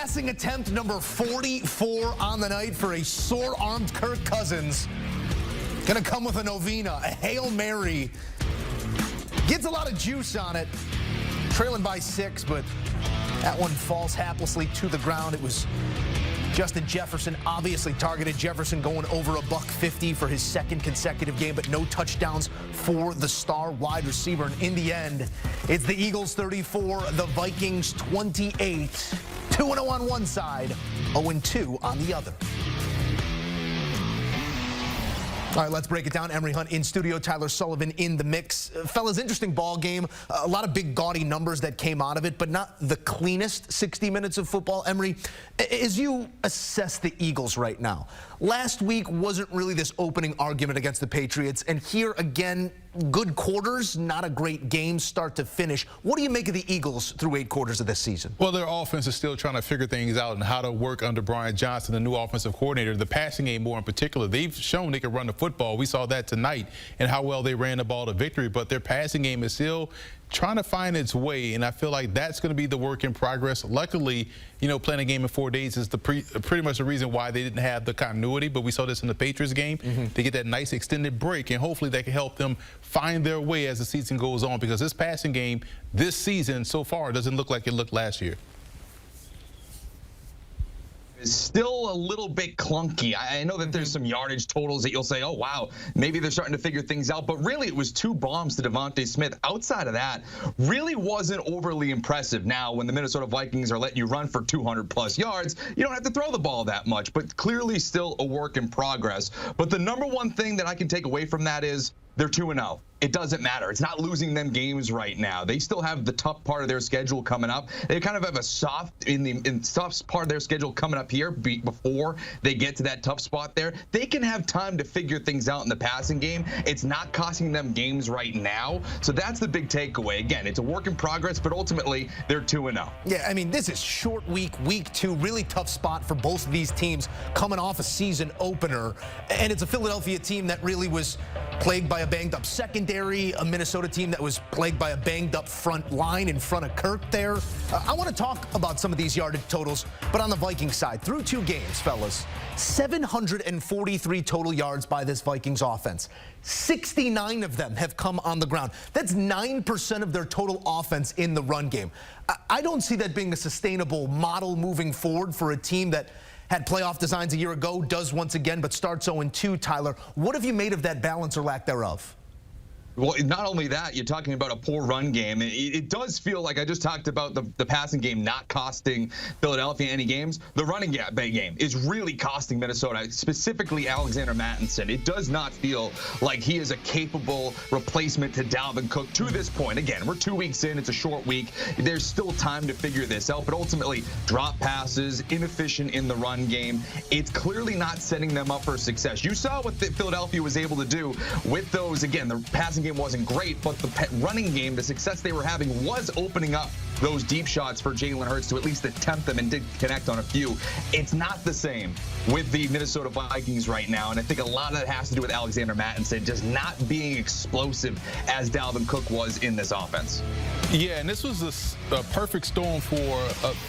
Passing attempt number 44 on the night for a sore-armed Kirk Cousins. Gonna come with a novena, a Hail Mary. Gets a lot of juice on it. Trailing by 6, but that one falls haplessly to the ground. It was Justin Jefferson obviously targeted. Jefferson going over $150 for his second consecutive game, but no touchdowns for the star wide receiver. And in the end, it's the Eagles 34, the Vikings 28. 2-0 on one side, 0-2 on the other. All right, let's break it down. Emery Hunt in studio, Tyler Sullivan in the mix. Fellas, interesting ball game. A lot of big gaudy numbers that came out of it, but not the cleanest 60 minutes of football. Emery, as you assess the Eagles right now, last week wasn't really this opening argument against the Patriots, and here again, good quarters, not a great game start to finish. What do you make of the Eagles through 8 quarters of this season? Well, their offense is still trying to figure things out and how to work under Brian Johnson, the new offensive coordinator. The passing game more in particular, they've shown they can run the football. We saw that tonight and how well they ran the ball to victory, but their passing game is still trying to find its way, and I feel like that's going to be the work in progress. Luckily, you know, playing a game in 4 days is pretty much the reason why they didn't have the continuity, but we saw this in the Patriots game. They get that nice extended break, and hopefully that can help them find their way as the season goes on, because this passing game this season so far doesn't look like it looked last year. Is still a little bit clunky. I know that there's some yardage totals that you'll say, oh, wow, maybe they're starting to figure things out. But really, it was 2 bombs to DeVonta Smith. Outside of that, really wasn't overly impressive. Now, when the Minnesota Vikings are letting you run for 200-plus yards, you don't have to throw the ball that much. But clearly still a work in progress. But the number one thing that I can take away from that is they're 2-0. It doesn't matter. It's not losing them games right now. They still have the tough part of their schedule coming up. They kind of have a soft part of their schedule coming up here before they get to that tough spot there. They can have time to figure things out in the passing game. It's not costing them games right now. So that's the big takeaway. Again, it's a work in progress, but ultimately they're 2-0. Yeah, I mean, this is short week 2, really tough spot for both of these teams coming off a season opener. And it's a Philadelphia team that really was plagued by a banged-up secondary, a Minnesota team that was plagued by a banged-up front line in front of Kirk there. I want to talk about some of these yardage totals, but on the Vikings side, through 2 games, fellas, 743 total yards by this Vikings offense. 69 of them have come on the ground. That's 9% of their total offense in the run game. I don't see that being a sustainable model moving forward for a team that had playoff designs a year ago, does once again, but starts 0-2. Tyler, what have you made of that balance or lack thereof? Well, not only that, you're talking about a poor run game. It does feel like I just talked about the passing game not costing Philadelphia any games. The running game is really costing Minnesota, specifically Alexander Mattison. It does not feel like he is a capable replacement to Dalvin Cook to this point. Again, we're 2 weeks in. It's a short week. There's still time to figure this out, but ultimately drop passes, inefficient in the run game. It's clearly not setting them up for success. You saw what Philadelphia was able to do with those. Again, the passing game wasn't great, but the running game, the success they were having was opening up those deep shots for Jalen Hurts to at least attempt them, and did connect on a few. It's not the same with the Minnesota Vikings right now, and I think a lot of that has to do with Alexander Mattison just not being explosive as Dalvin Cook was in this offense. Yeah, and this was a perfect storm for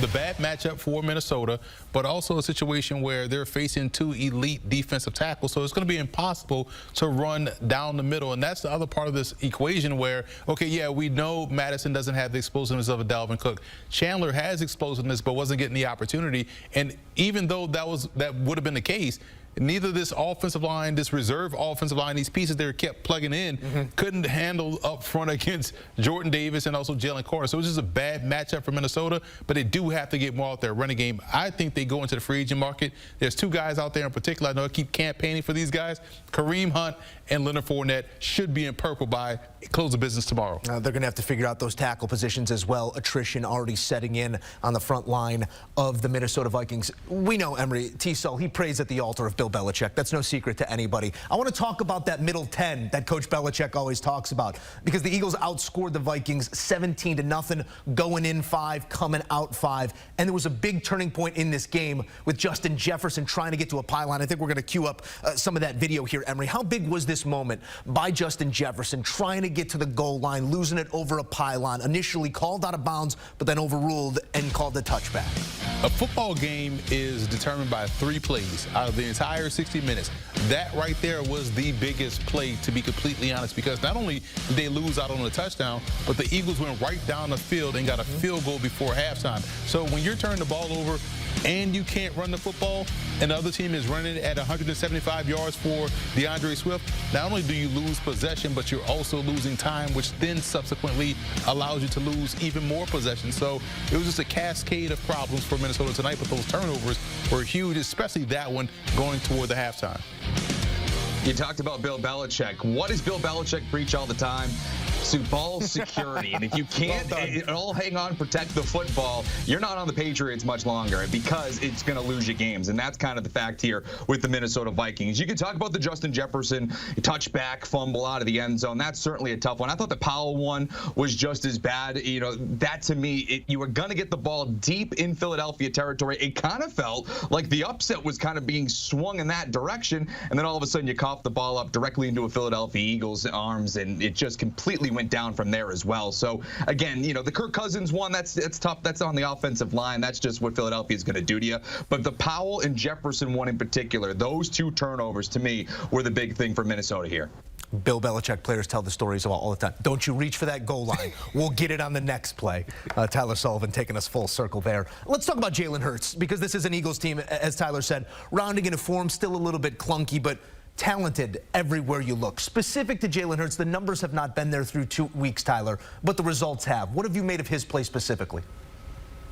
the bad matchup for Minnesota, but also a situation where they're facing 2 elite defensive tackles, so it's going to be impossible to run down the middle. And that's the other part of this equation where, okay, yeah, we know Madison doesn't have the explosiveness of a Dalvin Cook. Chandler has explosiveness, but wasn't getting the opportunity. And even though that would have been the case, neither this offensive line, this reserve offensive line, these pieces they kept plugging in, couldn't handle up front against Jordan Davis and also Jalen Carter. So it was just a bad matchup for Minnesota, but they do have to get more out there running game. I think they go into the free agent market. There's 2 guys out there in particular I know I keep campaigning for these guys. Kareem Hunt and Leonard Fournette should be in purple by close of business tomorrow. They're going to have to figure out those tackle positions as well. Attrition already setting in on the front line of the Minnesota Vikings. We know Emery, T-Sol, he prays at the altar of Bill Belichick. That's no secret to anybody. I want to talk about that middle 10 that Coach Belichick always talks about, because the Eagles outscored the Vikings 17-0, going in 5, coming out 5. And there was a big turning point in this game with Justin Jefferson trying to get to a pylon. I think we're going to cue up some of that video here, Emery. How big was this moment by Justin Jefferson trying to get to the goal line, losing it over a pylon, initially called out of bounds, but then overruled and called a touchback? A football game is determined by 3 plays out of the entire 60 minutes. That right there was the biggest play, to be completely honest, because not only did they lose out on a touchdown, but the Eagles went right down the field and got a field goal before halftime. So when you're turning the ball over and you can't run the football, and the other team is running at 175 yards for DAndre Swift, not only do you lose possession, but you're also losing time, which then subsequently allows you to lose even more possession. So it was just a cascade of problems for Minnesota tonight, but those turnovers were huge, especially that one going toward the halftime. You talked about Bill Belichick. What does Bill Belichick preach all the time? Ball security. And if you can't all hang on, protect the football, you're not on the Patriots much longer because it's going to lose you games. And that's kind of the fact here with the Minnesota Vikings. You can talk about the Justin Jefferson touchback fumble out of the end zone. That's certainly a tough one. I thought the Powell one was just as bad. You know, that to me, you were going to get the ball deep in Philadelphia territory. It kind of felt like the upset was kind of being swung in that direction. And then all of a sudden you cough the ball up directly into a Philadelphia Eagles arms, and it just completely went down from there as well. So again, you know, the Kirk Cousins one, that's tough. That's on the offensive line. That's just what Philadelphia is going to do to you. But the Powell and Jefferson one in particular, those 2 turnovers to me were the big thing for Minnesota here. Bill Belichick players tell the stories about all the time. Don't you reach for that goal line. We'll get it on the next play. Tyler Sullivan taking us full circle there. Let's talk about Jalen Hurts, because this is an Eagles team, as Tyler said, rounding into form, still a little bit clunky, but talented everywhere you look. Specific to Jalen Hurts, the numbers have not been there through 2 weeks, Tyler, but the results have. What have you made of his play specifically?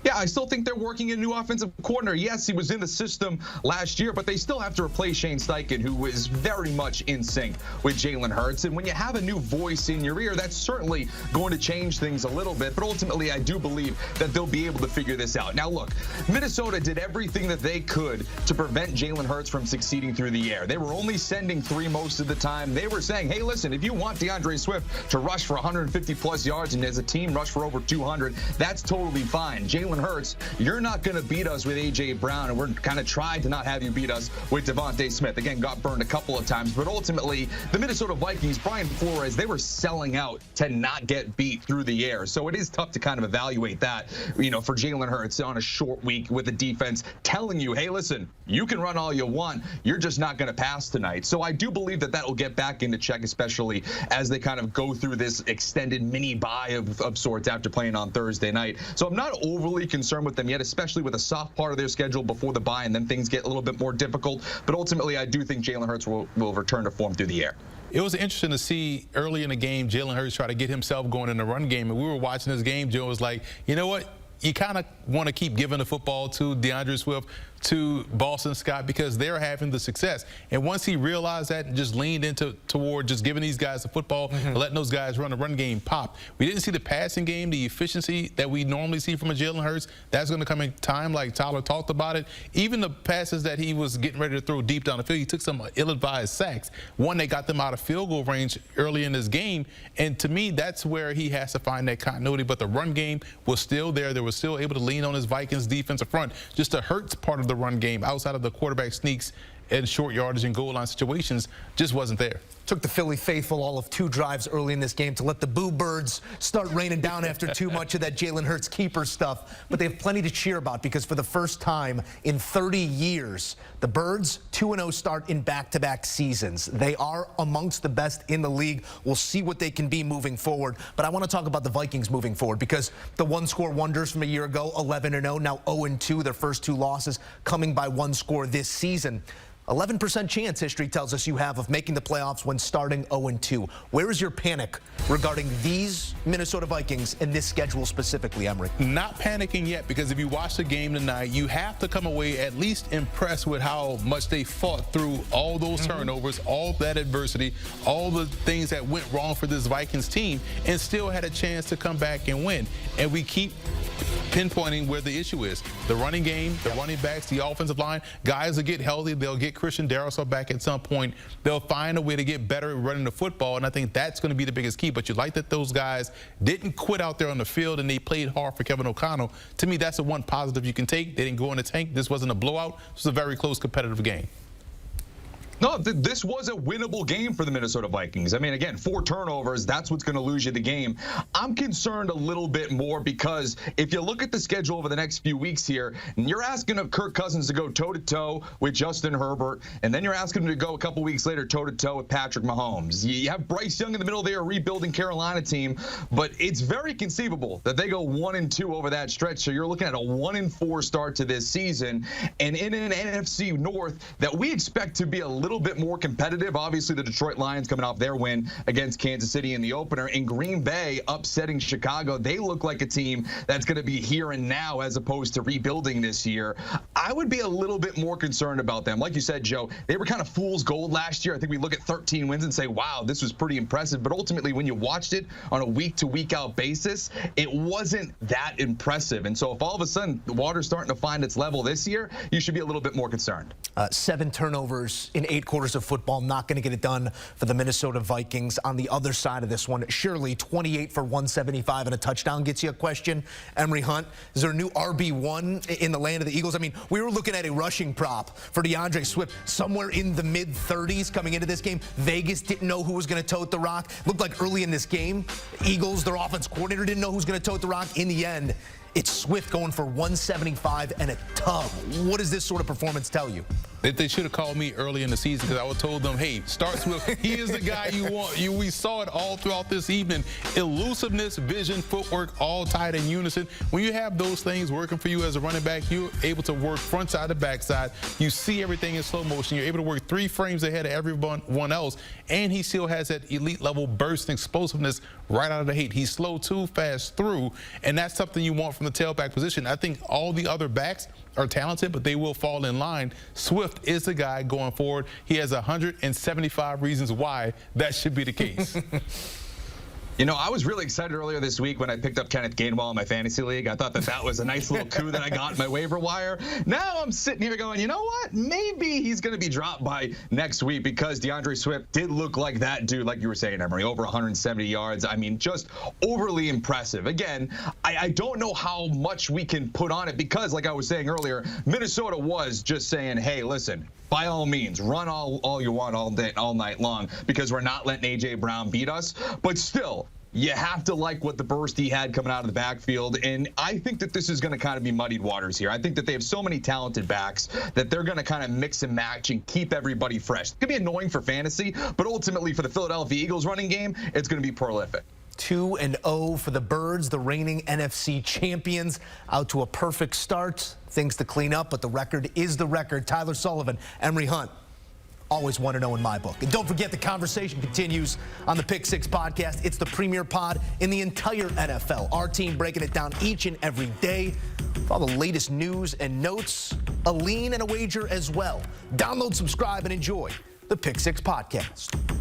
Yeah, I still think they're working a new offensive coordinator. Yes, he was in the system last year, but they still have to replace Shane Steichen, who is very much in sync with Jalen Hurts. And when you have a new voice in your ear, that's certainly going to change things a little bit. But ultimately, I do believe that they'll be able to figure this out. Now, look, Minnesota did everything that they could to prevent Jalen Hurts from succeeding through the air. They were only sending 3 most of the time. They were saying, hey, listen, if you want DAndre Swift to rush for 150-plus yards and as a team rush for over 200, that's totally fine. Jalen Hurts, you're not going to beat us with A.J. Brown, and we're kind of tried to not have you beat us with Devontae Smith. Again, got burned a couple of times, but ultimately, the Minnesota Vikings, Brian Flores, they were selling out to not get beat through the air. So it is tough to kind of evaluate that, you know, for Jalen Hurts on a short week with the defense telling you, hey, listen, you can run all you want. You're just not going to pass tonight. So I do believe that that will get back into check, especially as they kind of go through this extended mini bye of sorts after playing on Thursday night. So I'm not overly concerned with them yet, especially with a soft part of their schedule before the bye, and then things get a little bit more difficult. But ultimately, I do think Jalen Hurts will return to form through the air. It was interesting to see early in the game Jalen Hurts try to get himself going in the run game. And we were watching this game. Joe was like, you know what? You kind of want to keep giving the football to DAndre Swift, to Boston Scott, because they're having the success. And once he realized that and just leaned toward just giving these guys the football, and letting those guys run the run game pop. We didn't see the passing game, the efficiency that we normally see from a Jalen Hurts. That's going to come in time, like Tyler talked about it. Even the passes that he was getting ready to throw deep down the field, he took some ill-advised sacks. One, they got them out of field goal range early in this game. And to me, that's where he has to find that continuity. But the run game was still there. They were still able to lean on his Vikings defensive front. Just the Hurts part of the run game outside of the quarterback sneaks and short yardage and goal line situations just wasn't there. Took the Philly faithful all of 2 drives early in this game to let the boo birds start raining down after too much of that Jalen Hurts keeper stuff. But they have plenty to cheer about, because for the first time in 30 years, the Birds 2-0 start in back-to-back seasons. They are amongst the best in the league. We'll see what they can be moving forward. But I want to talk about the Vikings moving forward, because the one-score wonders from a year ago, 11-0, now 0-2, their first 2 losses coming by 1 score this season. 11% chance, history tells us you have, of making the playoffs when starting 0-2. Where is your panic regarding these Minnesota Vikings and this schedule specifically, Emery? Not panicking yet, because if you watch the game tonight, you have to come away at least impressed with how much they fought through all those turnovers, all that adversity, all the things that went wrong for this Vikings team, and still had a chance to come back and win. And we keep pinpointing where the issue is. The running game, the running backs, the offensive line. Guys will get healthy. They'll get Christian Darrisaw back at some point. They'll find a way to get better at running the football, and I think that's going to be the biggest key. But you like that those guys didn't quit out there on the field, and they played hard for Kevin O'Connell. To me, that's the one positive you can take. They didn't go in the tank. This wasn't a blowout. This was a very close competitive game. No, this was a winnable game for the Minnesota Vikings. I mean, again, 4 turnovers, that's what's going to lose you the game. I'm concerned a little bit more because if you look at the schedule over the next few weeks here, you're asking of Kirk Cousins to go toe-to-toe with Justin Herbert, and then you're asking him to go a couple weeks later toe-to-toe with Patrick Mahomes. You have Bryce Young in the middle there, a rebuilding Carolina team, but it's very conceivable that they go 1-2 over that stretch. So you're looking at a 1-4 start to this season, and in an NFC North that we expect to be a little bit more competitive. Obviously, the Detroit Lions coming off their win against Kansas City in the opener, and Green Bay upsetting Chicago. They look like a team that's going to be here and now as opposed to rebuilding this year. I would be a little bit more concerned about them. Like you said, Joe, they were kind of fool's gold last year. I think we look at 13 wins and say, wow, this was pretty impressive. But ultimately, when you watched it on a week-to-week out basis, it wasn't that impressive. And so if all of a sudden the water's starting to find its level this year, you should be a little bit more concerned. 7 turnovers in 8 quarters of football, not going to get it done for the Minnesota Vikings. On the other side of this one, surely 28 for 175 and a touchdown gets you a question. Emery Hunt, is there a new RB1 in the land of the Eagles? I mean, we were looking at a rushing prop for DAndre Swift somewhere in the mid-30s coming into this game. Vegas didn't know who was going to tote the rock. Looked like early in this game, Eagles, their offense coordinator, didn't know who was going to tote the rock. In the end, it's Swift going for 175 and a tub. What does this sort of performance tell you? They should have called me early in the season because I would have told them, hey, start Swift. He is the guy you want. We saw it all throughout this evening. Elusiveness, vision, footwork, all tied in unison. When you have those things working for you as a running back, you're able to work front side to back side. You see everything in slow motion. You're able to work 3 frames ahead of everyone else. And he still has that elite level burst and explosiveness right out of the gate. He's slow too, fast through. And that's something you want from the tailback position. I think all the other backs are talented, but they will fall in line. Swift is the guy going forward. He has 175 reasons why that should be the case. You know, I was really excited earlier this week when I picked up Kenneth Gainwell in my fantasy league. I thought that was a nice little coup that I got in my waiver wire. Now I'm sitting here going, you know what? Maybe he's going to be dropped by next week because DAndre Swift did look like that dude, like you were saying, Emery, over 170 yards. I mean, just overly impressive. Again, I don't know how much we can put on it because, like I was saying earlier, Minnesota was just saying, hey, listen, by all means, run all you want all day, all night long because we're not letting A.J. Brown beat us. But still, you have to like what the burst he had coming out of the backfield. And I think that this is going to kind of be muddied waters here. I think that they have so many talented backs that they're going to kind of mix and match and keep everybody fresh. It could be annoying for fantasy, but ultimately for the Philadelphia Eagles running game, it's going to be prolific. 2-0 for the Birds, the reigning NFC champions, out to a perfect start. Things to clean up, but the record is the record. Tyler Sullivan, Emery Hunt, always 1-0 in my book. And don't forget, the conversation continues on the Pick 6 podcast. It's the premier pod in the entire NFL. Our team breaking it down each and every day with all the latest news and notes, a lean and a wager as well. Download, subscribe, and enjoy the Pick 6 podcast.